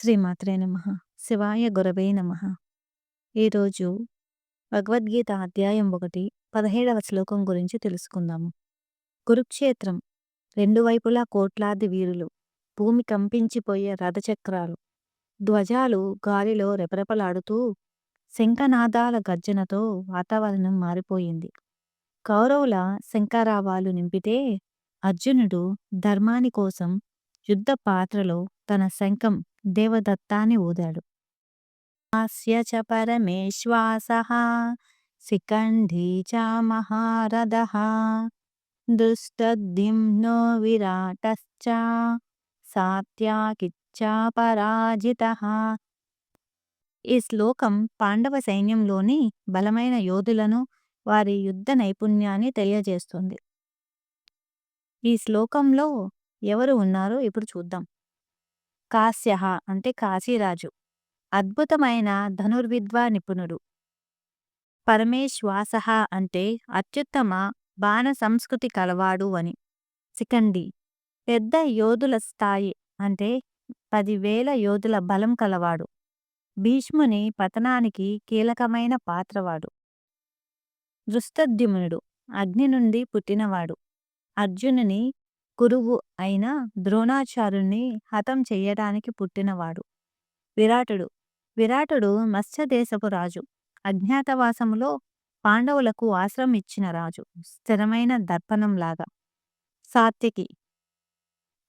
శ్రీమాత్రే నమః. శివాయ గురవే నమః. ఈరోజు భగవద్గీత అధ్యాయం 1 17వ శ్లోకం గురించి తెలుసుకుందాము. కురుక్షేత్రం రెండు వైపులా కోట్లాది వీరులు, భూమి కంపించిపోయే రథచక్రాలు, ధ్వజాలు గాలిలో రెపరెపలాడుతూ, శంఖనాదాల గర్జనతో వాతావరణం మారిపోయింది. కౌరవుల శంఖారావాలు నింపితే అర్జునుడు ధర్మాని కోసం యుద్ధ పాత్రలో తన శంఖం దేవదత్తాన్ని ఊదాడు. हास्य च परमेश्वासः शिखण्डी च महारथः दृष्टद्युम्नो विराटश्च సాత్యకిచ్చ పరాజితః. ఈ శ్లోకం పాండవ సైన్యంలోని బలమైన యోధులను, వారి యుద్ధ నైపుణ్యాన్ని తెలియజేస్తుంది. ఈ శ్లోకంలో ఎవరు ఉన్నారో ఇప్పుడు చూద్దాం. కాశ్యః అంటే కాశీరాజు, అద్భుతమైన ధనుర్విద్వా నిపుణుడు. పరమేశ్వాసః అంటే అత్యుత్తమ బాణ సంస్కృతి కలవాడు అని. శిఖండి పెద్ద యోధుల స్థాయి అంటే 10,000 యోధుల బలం కలవాడు. భీష్ముని పతనానికి కీలకమైన పాత్రవాడు. దృష్టద్యుమ్నుడు అగ్ని నుండి పుట్టినవాడు. అర్జునుని గురువు అయిన ద్రోణాచార్యుని హతం చెయ్యడానికి పుట్టినవాడు. విరాటుడు మత్స్యదేశపు రాజు. అజ్ఞాతవాసములో పాండవులకు ఆశ్రమం ఇచ్చిన రాజు, స్థిరమైన దర్పణంలాగా. సాత్యకి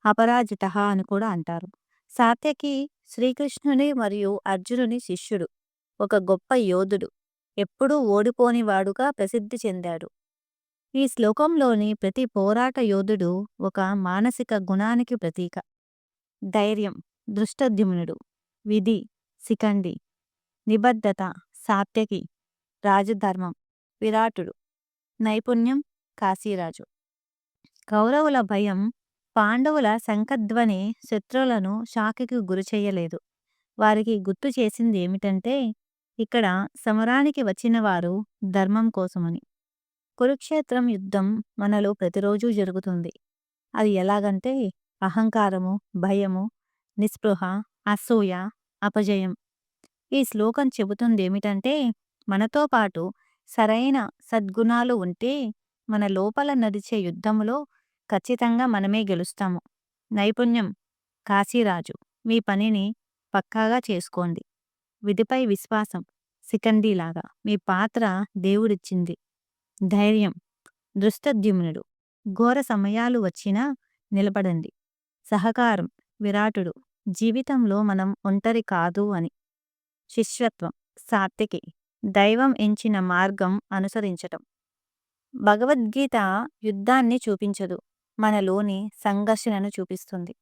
అపరాజిత అని కూడా అంటారు. సాత్యకి శ్రీకృష్ణుని మరియు అర్జునుని శిష్యుడు, ఒక గొప్ప యోధుడు, ఎప్పుడూ ఓడిపోనివాడుగా ప్రసిద్ధి చెందాడు. ఈ శ్లోకంలోని ప్రతి పోరాట యోధుడు ఒక మానసిక గుణానికి ప్రతీక. ధైర్యం దృష్టద్యుమ్నుడు, విధి శిఖండి, నిబద్ధత సాత్యకి, రాజధర్మం విరాటుడు, నైపుణ్యం కాశీరాజు. కౌరవుల భయం, పాండవుల శంఖధ్వని శత్రువులను షాకికి గురిచెయ్యలేదు. వారికి గుర్తు చేసింది ఏమిటంటే, ఇక్కడ సమరానికి వచ్చిన వారు ధర్మం కోసమని. కురుక్షేత్రం యుద్ధం మనలో ప్రతిరోజూ జరుగుతుంది. అది ఎలాగంటే అహంకారము, భయము, నిస్పృహ, అసూయ, అపజయం. ఈ శ్లోకం చెబుతుంది ఏమిటంటే, మనతో పాటు సరైన సద్గుణాలు ఉంటే మన లోపల నడిచే యుద్ధంలో ఖచ్చితంగా మనమే గెలుస్తాము. నైపుణ్యం కాశీరాజు, మీ పనిని పక్కాగా చేసుకోండి. విధిపై విశ్వాసం శిఖండిలాగా, మీ పాత్ర దేవుడిచ్చింది. ధైర్యం దృష్టద్యుమ్నుడు, ఘోర సమయాలు వచ్చినా నిలబడండి. సహకారం విరాటుడు, జీవితంలో మనం ఒంటరి కాదు అని. శిష్యత్వం సాత్వికి, దైవం ఎంచిన మార్గం అనుసరించటం. భగవద్గీత యుద్ధాన్ని చూపించదు, మనలోని సంఘర్షణను చూపిస్తుంది.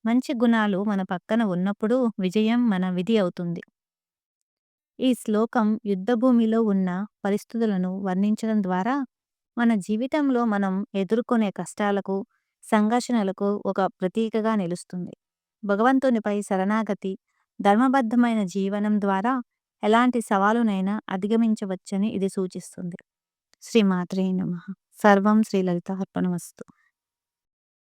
మంచి గుణాలు మన పక్కన ఉన్నప్పుడు విజయం మన విధి అవుతుంది. ఈ శ్లోకం యుద్ధభూమిలో ఉన్న పరిస్థితులను వర్ణించడం ద్వారా మన జీవితంలో మనం ఎదుర్కొనే కష్టాలకు, సంఘర్షణలకు ఒక ప్రతీకగా నిలుస్తుంది. భగవంతునిపై శరణాగతి, ధర్మబద్ధమైన జీవనం ద్వారా ఎలాంటి సవాలునైనా అధిగమించవచ్చని ఇది సూచిస్తుంది. శ్రీమాత్రే నమః. సర్వం శ్రీలలితార్పణమస్తు.